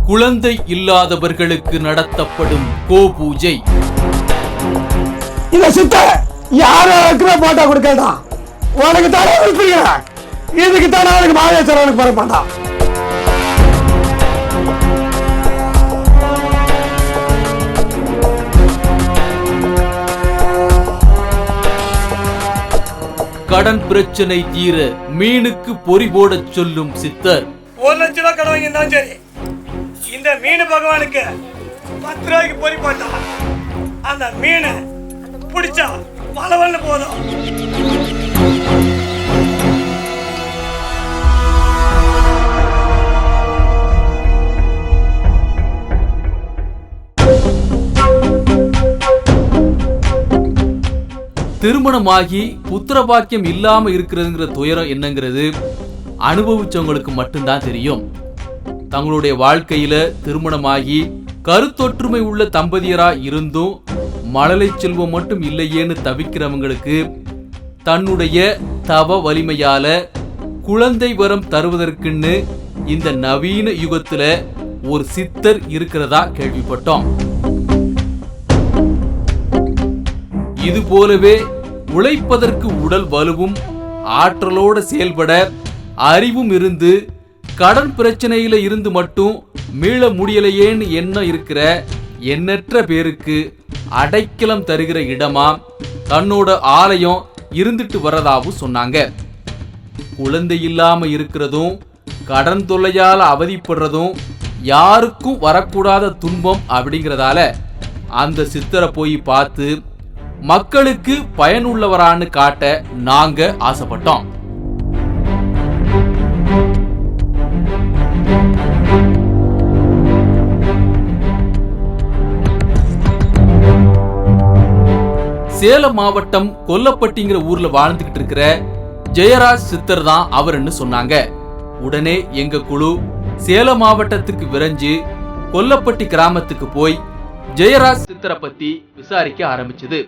குழந்தை இல்லாதவர்களுக்கு நடத்தப்படும் கோ பூஜை. இந்த சித்தர் யாரும் போட்டா கொடுக்கா உனக்கு தானே இதுக்கு தானே அவனுக்கு மாதேஸ்வரனுக்கு வர மாட்டான். கடன் பிரச்சனை தீர மீனுக்கு பொறி போட சொல்லும் சித்தர். 1 லட்சம் ரூபாய் கடன் வாங்கியிருந்தாலும் சரி, இந்த மீன் பகவானுக்கு 10 ரூபாய்க்கு பொறி போட்டா அந்த மீன் பிடிச்சா பலவல்ல போதும். திருமணமாகி புத்திரபாக்கியம் இல்லாம இருக்கிறதுங்கிற துயரம் என்னங்கிறது அனுபவிச்சவங்களுக்கு மட்டும்தான் தெரியும். தங்களுடைய வாழ்க்கையில திருமணமாகி கருத்தொற்றுமை உள்ள தம்பதியரா இருந்தும் மழலை செல்வம் மட்டும் இல்லையேன்னு தவிக்கிறவங்களுக்கு தன்னுடைய தவ வலிமையால குழந்தை வரம் தருவதற்குன்னு இந்த நவீன யுகத்துல ஒரு சித்தர் இருக்கிறதா கேள்விப்பட்டோம். இது போலவே உழைப்பதற்கு உடல் வலுவும் ஆற்றலோட செயல்பட அறிவும் இருந்து கடன் பிரச்சனையில இருந்து மட்டும் மீள முடியலையேன்னு எண்ணம் இருக்கிற எண்ணற்ற பேருக்கு அடைக்கலம் தருகிற இடமா தன்னோட ஆலயம் இருந்துட்டு வரதாவும் சொன்னாங்க. குழந்தை இல்லாம இருக்கிறதும் கடன் தொல்லையால அவதிப்படுறதும் யாருக்கும் வரக்கூடாத துன்பம் அப்படிங்கிறதால அந்த சித்தரை போய் பார்த்து மக்களுக்கு பயனுள்ளவரான்னு காட்ட நாங்க ஆசைப்பட்டோம். சேலம் மாவட்டம் கொல்லப்பட்டிங்கிற ஊர்ல வாழ்ந்துகிட்டு இருக்கிற ஜெயராஜ் சித்தர் தான் அவர்னு சொன்னாங்க. உடனே எங்க குழு சேலம் மாவட்டத்துக்கு விரைஞ்சு கொல்லப்பட்டி கிராமத்துக்கு போய் ஜெயராஜ் சித்தரை பத்தி விசாரிக்க ஆரம்பிச்சது.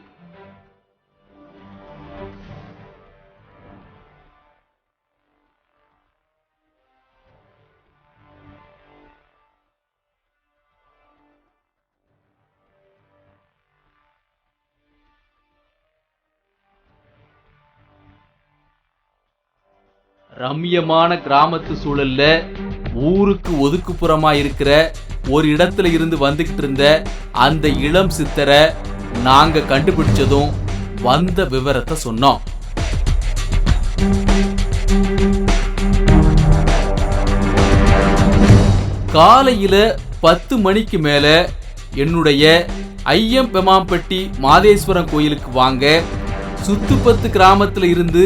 ரம்யமான கிராமத்து சூழல்ல ஊருக்கு ஒதுக்குப்புறமா இருக்கிற ஒரு இடத்துல இருந்து வந்துகிட்டு இருந்த அந்த இளம் சித்தரை நாங்க கண்டுபிடிச்சதும் வந்த விவரத்தை சொன்னோம். காலையில 10 மணிக்கு மேல என்னுடைய ஐயம்பெமாம்பட்டி மாதேஸ்வரன் கோயிலுக்கு வாங்க, சுத்துப்பத்து கிராமத்துல இருந்து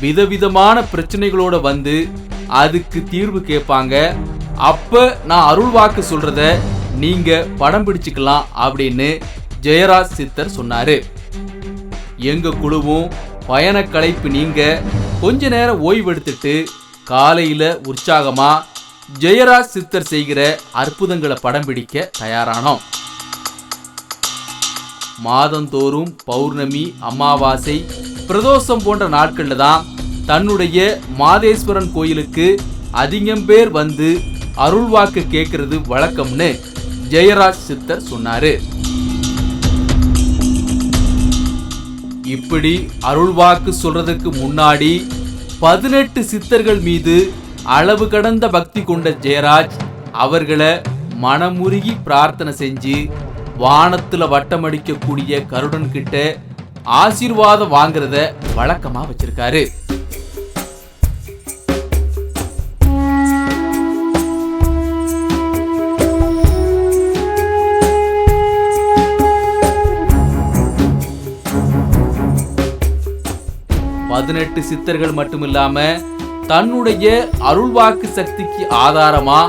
விதவிதமான பிரச்சனைகளோட வந்து அதுக்கு தீர்வு கேட்பாங்க. அப்ப நான் அருள் வாக்கு சொல்றத நீங்க படம் பிடிச்சுக்கலாம் அப்படின்னு ஜெயராஜ் சித்தர் சொன்னாரு. எங்க குழுவும் பயண களைப்பு நீங்க கொஞ்ச நேரம் ஓய்வு எடுத்துட்டு காலையில உற்சாகமா ஜெயராஜ் சித்தர் செய்கிற அற்புதங்களை படம் பிடிக்க தயாரானோம். மாதந்தோறும் பௌர்ணமி, அமாவாசை, பிரதோஷம் போன்ற நாட்கள்ல தான் தன்னுடைய மாதேஸ்வரன் கோயிலுக்கு அதிகம் பேர் வந்து அருள்வாக்கு கேட்கறது வழக்கம்னு ஜெயராஜ் சித்தர் சொன்னாரு. இப்படி அருள்வாக்கு சொல்றதுக்கு முன்னாடி 18 சித்தர்கள் மீது அளவு கடந்த பக்தி கொண்ட ஜெயராஜ் அவர்களை மனமுருகி பிரார்த்தனை செஞ்சு வானத்துல வட்டமடிக்கக்கூடிய கருடன் கிட்ட ஆசீர்வாதம் வாங்குறத வழக்கமா வச்சிருக்காரு. பதினெட்டு சித்தர்கள் மட்டுமில்லாம தன்னுடைய அருள்வாக்கு சக்திக்கு ஆதாரமா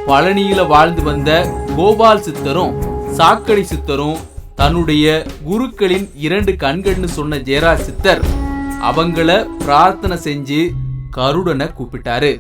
பழனியில வாழ்ந்து வந்த கோபால் சித்தரும் சாக்கடை சித்தரும் தன்னுடைய குருக்களின் 2 கண்கள்னு சொன்ன ஜெயராஜ் சித்தர் அவங்கள பிரார்த்தனை செஞ்சு கருடனை கூப்பிட்டாரு.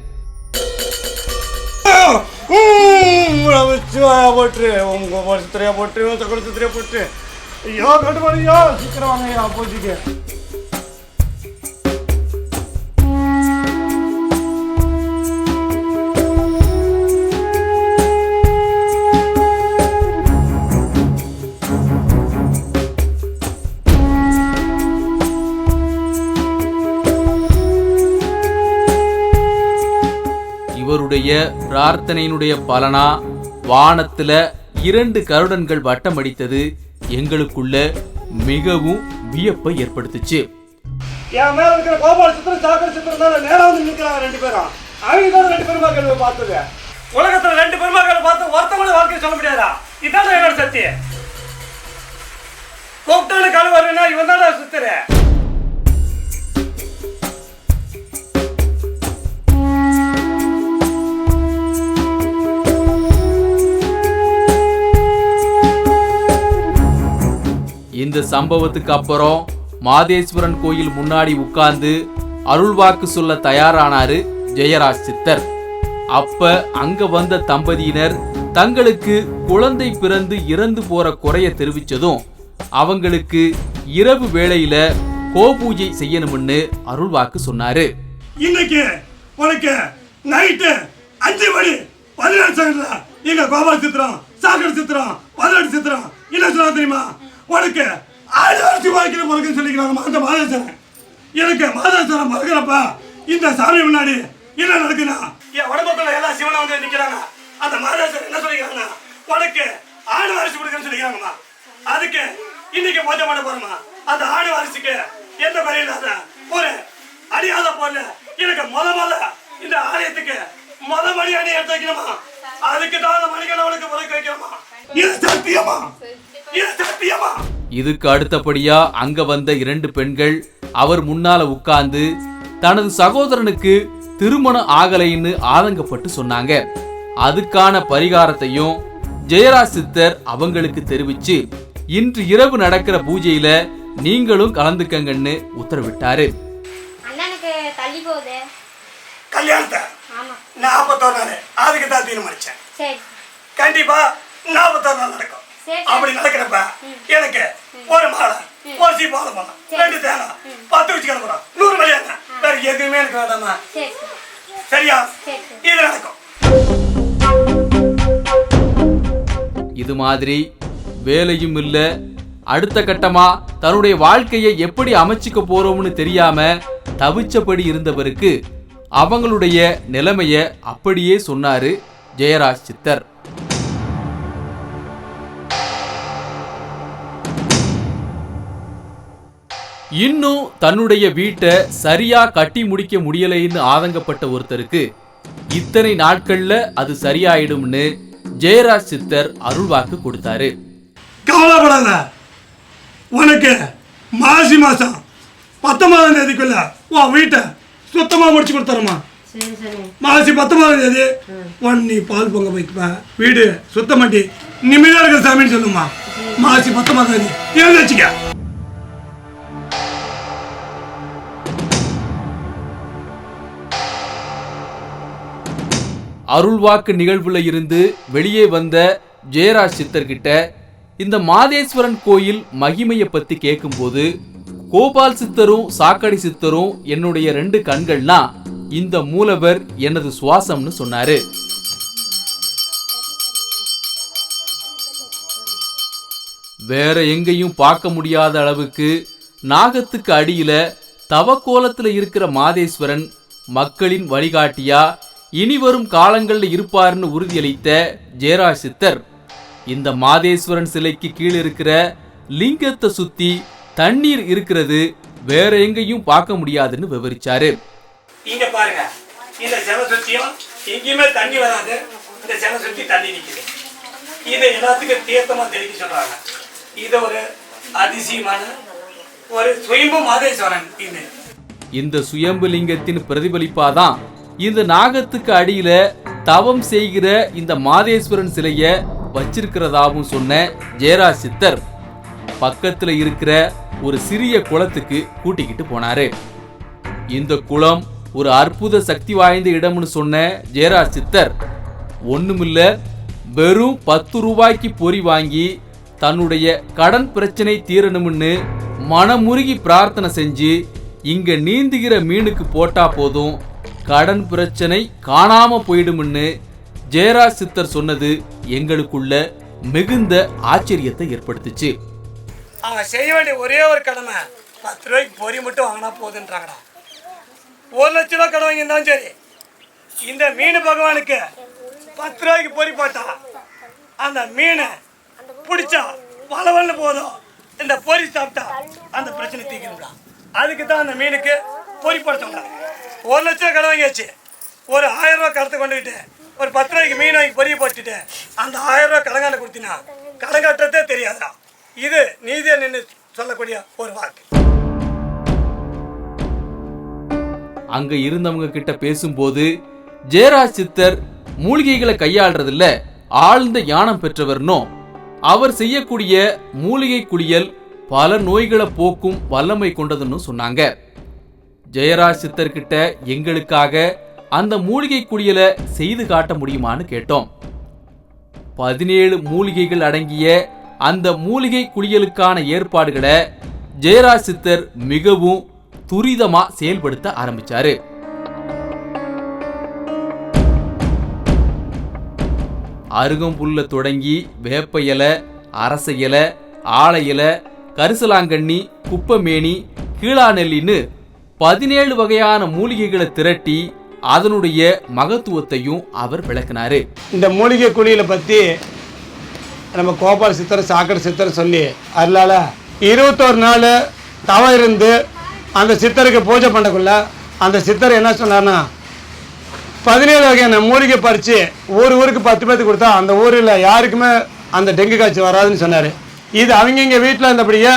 இவருடைய பிரார்த்தனையினுடைய பலனா வானத்துல 2 கருடன்கள் வட்டமடித்தது எங்களுக்குள்ள மிகவும் வியப்பை ஏற்படுத்துச்சு. என் மேல இருக்கிற கோபால சித்திரம் சாக்கடை சித்திரம் தான் நேரா வந்து நிற்கிறாங்க 2 பேரும். அவங்க தான் 2 பெருமாக்கள் பார்த்தது. உலகத்துல 2 பெருமாக்களை பார்த்து ஒருத்தவங்கள வாழ்க்கையை சொல்ல முடியாதா? இதான் என்னோட சக்தி. கோப்டான காலம் வரணும்னா இவன் தான் சுத்துற. இந்த சம்பவத்துக்கு அப்புறம் மாதேஸ்வரன் கோயில் முன்னாடி உட்கார்ந்து அருள்வாக்கு சொல்ல தயாரானாரு ஜெயராஜ் சித்தர். அப்ப அங்க வந்த தம்பதியினர் தங்களுக்கு குழந்தை பிறந்து இறந்து போற குறைய தெரிவிச்சதும் அவங்களுக்கு இரவு வேளையில கோபூஜை செய்யணும்னு அருள்வாக்கு சொன்னாரு. இன்னைக்கு உனக்கு நைட்டு 5 மணி 17 செகண்ட்ல எங்க கோபால சித்திரம் சாக்கடை சித்திரம் 18 சித்திரம் என்ன சொல்ல தெரியுமா? உனக்கு 1000 வாழ்க்கையில பிறகு சொல்லிக்கிறாங்க அந்த மாதேஸ்வரன். எனக்கு மாதேஸ்வரன் மறக்கிறப்ப இந்த சாமி முன்னாடி என்ன நடக்குன்னா என் உடம்புக்குள்ள எல்லா சிவனை வந்து நிக்கிறாங்க. அந்த மாதேஸ்வரன் என்ன சொல்லிக்கிறாங்க? உனக்கு ஆடு வாரிசு கொடுக்குன்னு சொல்லிக்கிறாங்கம்மா. அதுக்கு இன்னைக்கு பூஜை பண்ண போறோமா? அந்த ஆடு வாரிசுக்கு எந்த குறையும் இல்லாத ஒரு அடியாத போல எனக்கு முத இந்த ஆலயத்துக்கு மணி அணி எடுத்து வைக்கணுமா? அதுக்கு தான் அந்த மணிக்கணவனுக்கு பிறகு வைக்கணுமா? இது சத்தியமா? இது சத்தியமா? இதுக்கு அடுத்தபடியா அங்க வந்த 2 பெண்கள் அவர் முன்னால உட்கார்ந்து தனது சகோதரனுக்கு திருமணம் ஆகலைன்னு ஆதங்கப்பட்டு சொன்னாங்க. அதுக்கான பரிகாரத்தையும் ஜெயராஜ் சித்தர் அவங்களுக்கு தெரிவிச்சு இன்று இரவு நடக்கிற பூஜையில நீங்களும் கலந்துக்கங்கன்னு உத்தரவிட்டாரு. அண்ணனுக்கு தள்ளி போகுது கல்யாணத்தை 41 நாள் அதுக்கு தான் தீர்மானிச்சேன். சரி கண்டிப்பா 41 நாள் நடக்கும். அப்படி நடக்கிறப்ப எனக்கு ஒரு மாலை ஒரு சீப்பால போலாம் 2 தேங்காய் 10 வச்சு கிளம்புறோம் 100 மணி வேற எதுவுமே எனக்கு வேண்டாமா? சரியா? இது நடக்கும். இது மாதிரி வேலையும் இல்ல, அடுத்த கட்டமா தன்னுடைய வாழ்க்கையை எப்படி அமைச்சுக்க போறோம்னு தெரியாம தவிச்சபடி இருந்தவருக்கு அவங்களுடைய நிலைமைய அப்படியே சொன்னாரு ஜெயராஜ் சித்தர். இன்னும் தன்னுடைய வீட்டை சரியா கட்டி முடிக்க முடியலைன்னு ஆதங்கப்பட்ட ஒருத்தருக்கு இத்தனை நாட்கள்ல அது சரியாயிடும்னு ஜெயராஜ் சித்தர் அருள்வாக்கு கொடுத்தாரு. கவலைப்படாத, உனக்கு மாசி மாசம் 19ஆம் தேதிக்குள்ள உன் வீட்டை சுத்தமா முடிச்சு கொடுத்துறமா. மாசி 19ஆம் தேதி நீ பால் பொங்க வைப்ப, வீடு சுத்தம் பண்ணி நிம்மதியா இருக்க சாமின்னு சொல்லுமா. மாசி 19ஆம் தேதி எழுதி வச்சுக்க. அருள்வாக்கு நிகழ்வுல இருந்து வெளியே வந்த ஜெயராஜ் சித்தர்கிட்ட இந்த மாதேஸ்வரன் கோயில் மகிமையை பத்தி கேட்கும்போது கோபால் சித்தரும் சாக்கடை சித்தரும் என்னுடைய 2 கண்கள்னா இந்த மூலவர் எனது சுவாசம்னு சொன்னாரு. வேற எங்கேயும் பார்க்க முடியாத அளவுக்கு நாகத்துக்கு அடியில தவக்கோலத்துல இருக்கிற மாதேஸ்வரன் மக்களின் வழிகாட்டியா இனி வரும் காலங்கள்ல இருப்பாருன்னு உறுதியளித்த ஜெயராஜ் சித்தர் இந்த மாதேஸ்வரன் சிலைக்கு கீழே இருக்கிற லிங்கத்தை சுத்தி தண்ணீர் இருக்கிறது வேற எங்கேயும் பார்க்க முடியாதுன்னு விவரிச்சாரு. இங்க பாருங்க, இந்த செல சுத்தியும் எங்கேயுமே தண்ணி வராது. இந்த செல சுத்தி தண்ணி நிக்குது. இதை எல்லாத்துக்கும் தீர்த்தமா தெளிக்க சொல்றாங்க. இது ஒரு அதிசயமான ஒரு சுயம்பு மாதேஸ்வரன். இந்த சுயம்பு லிங்கத்தின் பிரதிபலிப்பாதான் இந்த நாகத்துக்கு அடியில தவம் செய்கிற இந்த மாதேஸ்வரன் சிலைய வச்சிருக்கிறதாவும் சொன்ன ஜெயராஜ் சித்தர் பக்கத்துல இருக்கிற ஒரு சிறிய குளத்துக்கு கூட்டிக்கிட்டு போனாரு. இந்த குளம் ஒரு அற்புத சக்தி வாய்ந்த இடம்னு சொன்ன ஜெயராஜ் சித்தர் ஒண்ணுமில்ல, வெறும் 10 ரூபாய்க்கு பொறி வாங்கி தன்னுடைய கடன் பிரச்சனை தீரணும்னு மனமுருகி பிரார்த்தனை செஞ்சு இங்க நீந்துகிற மீனுக்கு போட்டா போதும் கடன் பிரச்சனை காணாம போயிடும்னு ஜெயராஜ் சித்தர் சொன்னது எங்களுக்குள்ள மிகுந்த ஆச்சரியத்தை ஏற்படுத்துச்சு. அவங்க செய்ய வேண்டிய ஒரே ஒரு கடமை 10 ரூபாய்க்கு பொறி மட்டும் வாங்கினா போதுன்றாங்கடா. 1 லட்ச ரூபா கடன் வாங்கியிருந்தாலும் சரி, இந்த மீன் பகவானுக்கு 10 ரூபாய்க்கு பொறி போட்டா அந்த மீனை பிடிச்சா பலவல்னு போதும், இந்த பொறி சாப்பிட்டா அந்த பிரச்சனை தீர்க்கணும்டா. அதுக்கு தான் அந்த மீனுக்கு பொறி போட சொல்றாங்க. 1 லட்சம் கடை வாங்கியாச்சு, ஒரு 1000 ரூபா கடத்தை கொண்டுக்கிட்டு ஒரு 10 ரூபாய்க்கு மீன் வாங்கி பொரிய போட்டுட்டு அந்த 1000 ரூபா கடங்கான கொடுத்தினா கடன் கட்டுறதே தெரியாதா. இது நீதியா நின்று சொல்லக்கூடிய ஒரு வாக்கு. அங்க இருந்தவங்க கிட்ட பேசும்போது ஜெயராஜ் சித்தர் மூலிகைகளை கையாள்றதுல ஆழ்ந்த ஞானம் பெற்றவர்னும் அவர் செய்யக்கூடிய மூலிகை குளியல் பல நோய்களை போக்கும் வல்லமை கொண்டதுன்னு சொன்னாங்க. ஜெயராஜ் சித்தர்கிட்ட எங்களுக்காக அந்த மூலிகை குளியலை செய்து காட்ட முடியுமான்னு கேட்டோம். 17 மூலிகைகள் அடங்கிய அந்த மூலிகை குளியலுக்கான ஏற்பாடுகளை ஜெயராஜ் சித்தர் மிகவும் துரிதமா செயல்படுத்த ஆரம்பிச்சாரு. அருகம்புல்ல தொடங்கி வேப்ப இலை, அரச இலை, ஆளை இலை, கரிசலாங்கண்ணி, குப்பமேனி, கீழாநெல்லின்னு 17 வகையான மூலிகைகளை திரட்டி அதனுடைய மகத்துவத்தையும் அவர் விளக்கினாரு. இந்த மூலிகை குழியில பத்தி நம்ம கோபால் சித்தர், சாக்கடை சித்தர் சொல்லி அதனால 21 நாள் தவம் இருந்து அந்த சித்தருக்கு பூஜை பண்ணக்குள்ள அந்த சித்தர் என்ன சொன்னார்னா 17 வகையான மூலிகை பறித்து ஊருக்கு 10 பேருக்கு கொடுத்தா அந்த ஊரில் யாருக்குமே அந்த டெங்கு காய்ச்சல் வராதுன்னு சொன்னார். இது அவங்கங்க வீட்டில் இருந்தபடியே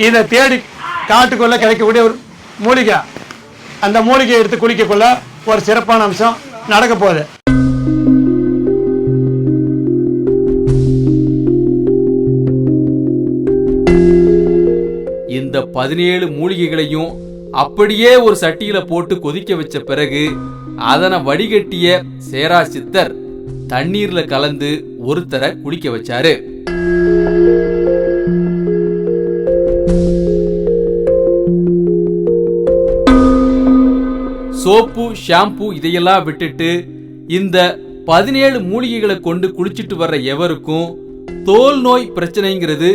இதை தேடி காட்டுக்குள்ளே கிடைக்கக்கூடிய ஒரு மூலிகை. அந்த மூலிகையை எடுத்து குளிக்கக்குள்ள ஒரு சிறப்பான அம்சம் நடக்க போகுது. இந்த 17 மூலிகைகளையும் அப்படியே ஒரு சட்டியில போட்டு கொதிக்க வச்ச பிறகு அதனை வடிகட்டிய ஜெயராஜ் சித்தர் தண்ணீர்ல கலந்து ஒருத்தரை குடிக்க வச்சாரு. சோப்பு, ஷாம்பு இதையெல்லாம் விட்டுட்டு இந்த 17 மூலிகைகளை கொண்டு குளிச்சிட்டு வர்ற எவருக்கும் தோல் நோய் பிரச்சனைங்கிறது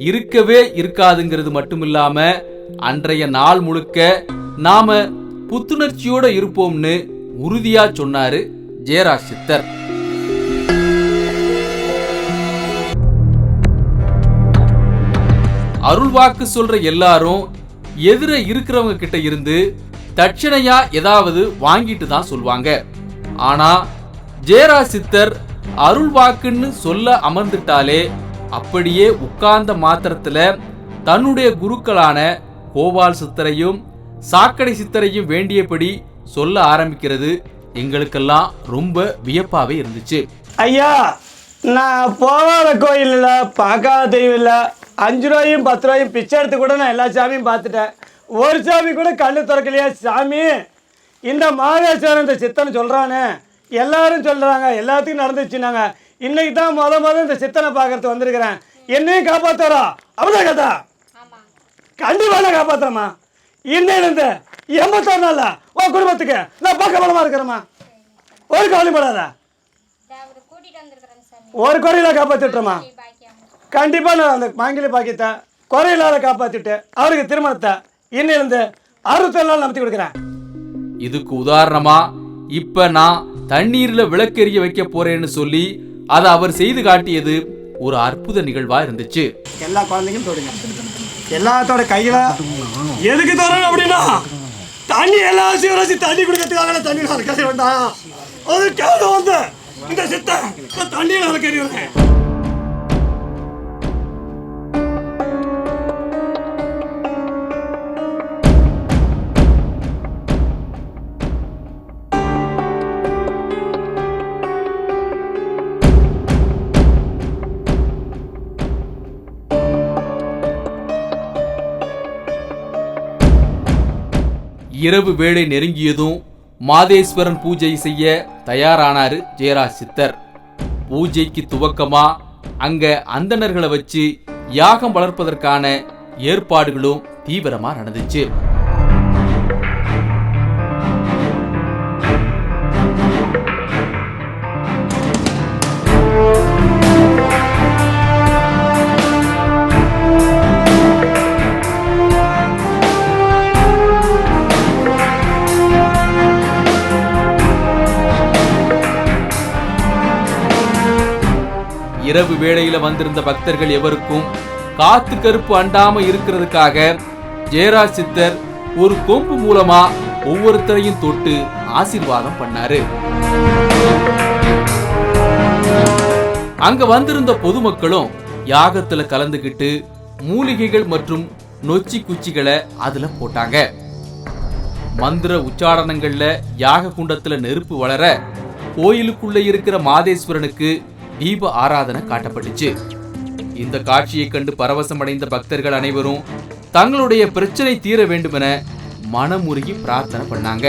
இருக்கவே இருக்காதுங்கிறது மட்டுமில்லாம அன்றைய நாள் முழுக்க நாம புத்துணர்ச்சியோட இருப்போம்னு உறுதியா சொன்னாரு ஜெயராஜ் சித்தர். அருள்வாக்கு சொல்ற எல்லாரும் எதிர இருக்கிறவங்க கிட்ட இருந்து தட்சணையா ஏதாவது வாங்கிட்டு தான் சொல்வாங்க. ஆனா ஜெயராஜ் சித்தர் அருள்வாக்குன்னு சொல்ல அமர்ந்துட்டாலே அப்படியே உட்கார்ந்த மாத்திரத்துல தன்னுடைய குருக்களான கோபால் சித்தரையும் சாக்கடை சித்தரையும் வேண்டியபடி சொல்ல ஆரம்பிக்கிறது எங்களுக்கெல்லாம் ரொம்ப வியப்பாவே இருந்துச்சு. ஐயா, நான் போகாத கோயில் இல்லை, பார்க்காத தெய்வம் இல்லை, 5 ரூபாயும் 10 ரூபாயும் பிச்சை எடுத்து கூட நான் எல்லா சாமியும் பார்த்துட்டேன். ஒரு சாமி கூட கண்ணு திறக்கலையா சாமி? இந்த மாதேஸ்வரன் இந்த சித்தனை சொல்கிறானே, எல்லாரும் சொல்கிறாங்க, எல்லாத்துக்கும் நடந்துச்சுன்னாங்க. இன்னைக்கு தான் முத இந்த சித்தனை பார்க்கறது வந்திருக்கிறேன். என்னையும் காப்பாற்றுறா அவதான் கதா? கண்டிப்பாக நான் காப்பாற்றுறேம்மா. இன்னையிலேருந்து 81 நாள் உன் குடும்பத்துக்கு நான் பக்கபலமாக இருக்கிறேம்மா. ஒரு கவலைப்படாத, ஒரு குறையில காப்பாற்றிட்டுறேம்மா. கண்டிப்பாக நான் அந்த மாங்கிலி பாக்கியத்தை குறையில்லாத காப்பாற்றிட்டு அவருக்கு திருமணத்தை இன்னிலிருந்து 67 நாள் நடத்தி கொடுக்குறேன். இதுக்கு உதாரணமா இப்ப நான் தண்ணீர்ல விளக்கெரிய வைக்க போறேன்னு சொல்லி அதை அவர் செய்து காட்டியது ஒரு அற்புத நிகழ்வா இருந்துச்சு. எல்லா குழந்தைங்களும் தொடுங்க, எல்லாத்தோட கையில எதுக்கு தரணும் அப்படின்னா தண்ணி எல்லாம் சிவராசி தண்ணி குடிக்கிறதுக்காக தண்ணி நான் கறி வேண்டாம். அதுக்காக வந்து இந்த சித்த தண்ணியை நான் கறி வரேன். இரவு வேளை நெருங்கியதும் மாதேஸ்வரன் பூஜை செய்ய தயாரானாரு ஜெயராஜ் சித்தர். பூஜைக்கு துவக்கமா அங்க அந்தணர்களை வச்சு யாகம் வளர்ப்பதற்கான ஏற்பாடுகளும் தீவிரமா நடந்துச்சு. இரவு வேளையில வந்திருந்த பக்தர்கள் எவருக்கும் காத்து கருப்பு அண்டாம இருக்கிறதுக்காக ஜெயராஜ் சித்தர் ஒரு கொம்பு மூலமா ஒவ்வொருத்தரையும் தொட்டு ஆசீர்வாதம் பண்ணாரு. அங்க வந்திருந்த பொதுமக்களும் யாகத்துல கலந்துகிட்டு மூலிகைகள் மற்றும் நொச்சி குச்சிகளை அதுல போட்டாங்க. மந்திர உச்சாரணங்கள்ல யாக குண்டத்துல நெருப்பு வளர கோயிலுக்குள்ள இருக்கிற மாதேஸ்வரனுக்கு தீப ஆராதனை காட்டப்பட்டுச்சு. இந்த காட்சியை கண்டு பரவசமடைந்த பக்தர்கள் அனைவரும் தங்களுடைய பிரச்சனை தீர வேண்டுமென மனமுருகி பிரார்த்தனை பண்ணாங்க.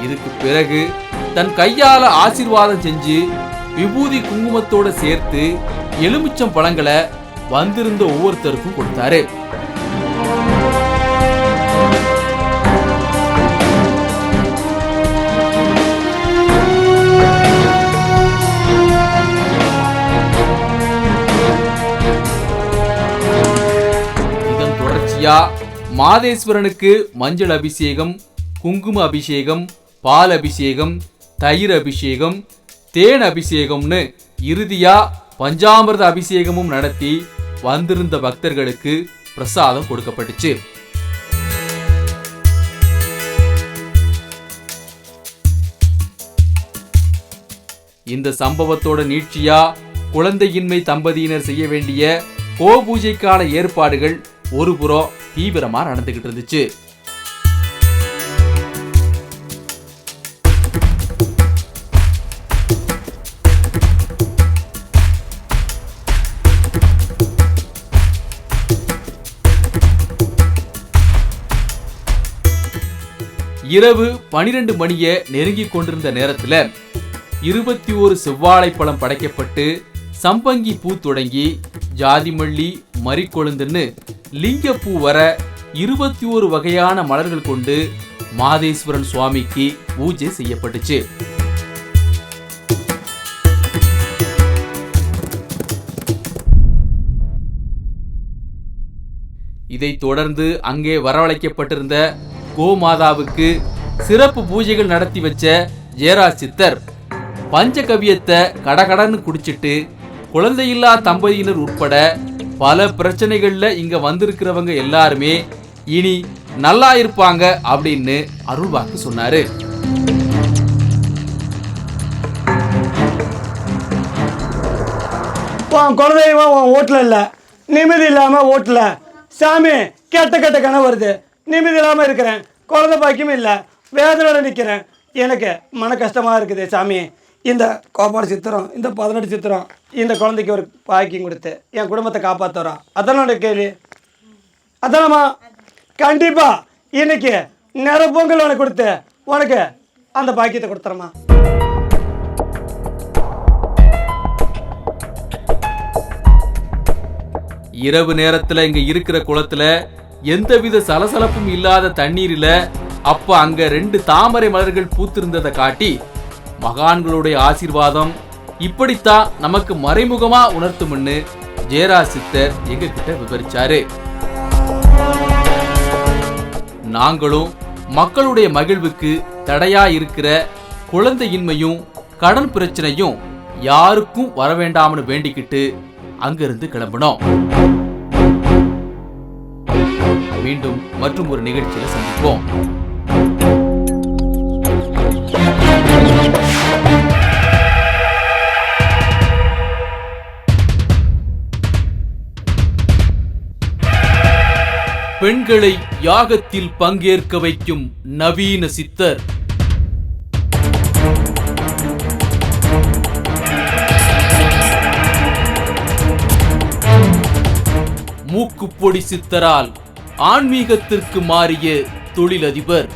இதுக்கு பிறகு தன் கையால ஆசீர்வாதம் செஞ்சு விபூதி குங்குமத்தோட சேர்த்து எலுமிச்சம் பழங்களை வந்திருந்த ஒவ்வொருத்தருக்கும் கொடுத்தாரு. இதன் தொடர்ச்சியா மாதேஸ்வரனுக்கு மஞ்சள் அபிஷேகம், குங்கும அபிஷேகம், பால் அபிஷேகம், தயிர் அபிஷேகம், தேன் அபிஷேகம்னு இறுதியா பஞ்சாமிர்த அபிஷேகமும் நடத்தி வந்திருந்த பக்தர்களுக்கு பிரசாதம் கொடுக்கப்பட்டுச்சு. இந்த சம்பவத்தோட நீட்சியா குழந்தையின்மை தம்பதியினர் செய்ய வேண்டிய கோபூஜைக்கான ஏற்பாடுகள் ஒருபுறம் தீவிரமா நடந்துகிட்டு இருந்துச்சு. இரவு 12 மணியை நெருங்கி கொண்டிருந்த நேரத்துல 21 செவ்வாழைப்பழம் படைக்கப்பட்டு சம்பங்கி பூ தொடங்கி ஜாதிமல்லி, மரிக்கொழுந்துன்னு லிங்கப்பூ வர 21 வகையான மலர்கள் கொண்டு மாதேஸ்வரன் சுவாமிக்கு பூஜை செய்யப்பட்டுச்சு. இதைத் தொடர்ந்து அங்கே வரவழைக்கப்பட்டிருந்த கோமாதாவுக்கு சிறப்பு பூஜைகள் நடத்தி வச்ச ஜெயராஜ் சித்தர் பஞ்சகவியத்தை கடகடன்னு குடிச்சிட்டு குழந்தையில்லா தம்பதியினர் உட்பட பல பிரச்சனைகள்ல இங்க வந்திருக்கிறவங்க எல்லாருமே இனி நல்லா இருப்பாங்க அப்படின்னு அருள்வாக்கு சொன்னாரு. குலதெய்வம் ஓட்டுல இல்ல, நிம்மதி இல்லாம ஓட்டுல சாமி கெட்ட கெட்ட கனவு வருது, நிம்மதி இல்லாமல் இருக்கிறேன், குழந்தை பாக்கியமும் இல்லை, வேதனையோட நிற்கிறேன், எனக்கு மன கஷ்டமாக இருக்குது சாமி. இந்த கோபால சித்திரம், இந்த 18 சித்திரம் இந்த குழந்தைக்கு ஒரு பாக்கியம் கொடுத்து என் குடும்பத்தை காப்பாற்றுறோம். அதெல்லாம் கேள்வி அதெல்லாமா கண்டிப்பாக இன்னைக்கு நிற பொங்கல் உனக்கு கொடுத்து உனக்கு அந்த பாக்கியத்தை கொடுத்துறமா. இரவு நேரத்துல இங்க இருக்கிற குளத்துல எந்தவித சலசலப்பும் இல்லாத தண்ணீரில அப்ப அங்க 2 தாமரை மலர்கள் பூத்திருந்ததை காட்டி மகான்களுடைய ஆசீர்வாதம் இப்படித்தான் நமக்கு மறைமுகமா உணர்த்தும்னு ஜெயராஜ் சித்தர் எங்க கிட்ட விவரிச்சாரு. நாங்களும் மக்களுடைய மகிழ்வுக்கு தடையா இருக்கிற குழந்தையின்மையும் கடன் பிரச்சனையும் யாருக்கும் வர வேண்டாம்னு வேண்டிக்கிட்டு அங்கிருந்து கிளம்பினோம். மீண்டும் மற்றும் ஒரு நிகழ்ச்சியில சந்திப்போம். பெண்களை யாகத்தில் பங்கேற்க வைக்கும் நவீன சித்தர். மூக்குப்பொடி சித்தரால் ஆன்மீகத்திற்கு மாறிய தொழிலதிபர்.